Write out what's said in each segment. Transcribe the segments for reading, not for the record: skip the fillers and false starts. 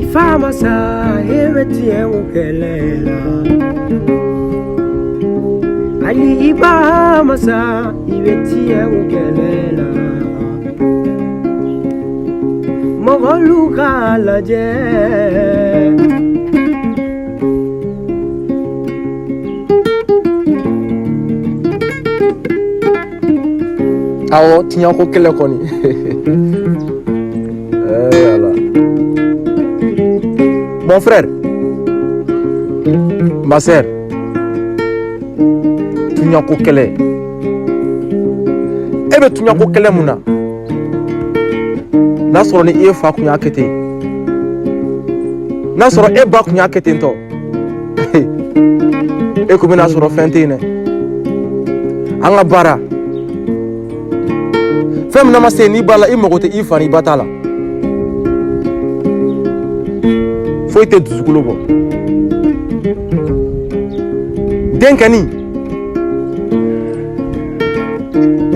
Ifama sa heweti ewokelela Ali iba masa ibeti ewokelela Mogolu kalaje Awo tiɲɛ ko kɛlɛ kɔni voilà. Mon frère, ma sœur, tiɲɛ ko kɛlɛ e bɛ tiɲɛ ko kɛlɛ mun na n'a sɔrɔ ni e fa kun y'a kɛ ten n'a sɔrɔ e ba kun y'a kɛ ten tɔ e kun bɛna sɔrɔ fɛn tɛ yen dɛ an ka baara fɛn min ma se n'i b'a la i mago tɛ i fa ni ba t'a la foyi tɛ dusukolo bɔ denkɛni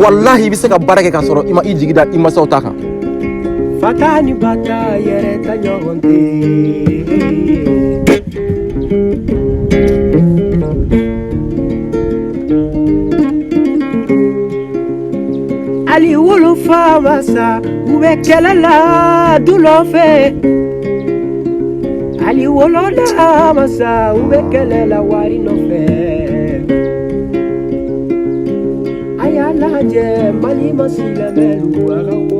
wallahi i bɛ se ka baara kɛ k'a sɔrɔ i ma i jigi da i masaw ta kan fata ni bata yɛrɛ ta ɲɔgɔn tɛ Ali wolofa masa u bɛ kɛlɛ la du nɔfɛ Ali woloda masa u bɛ kɛlɛ la wari nɔfɛ a y'a lajɛ Mali ma silamɛlu a ka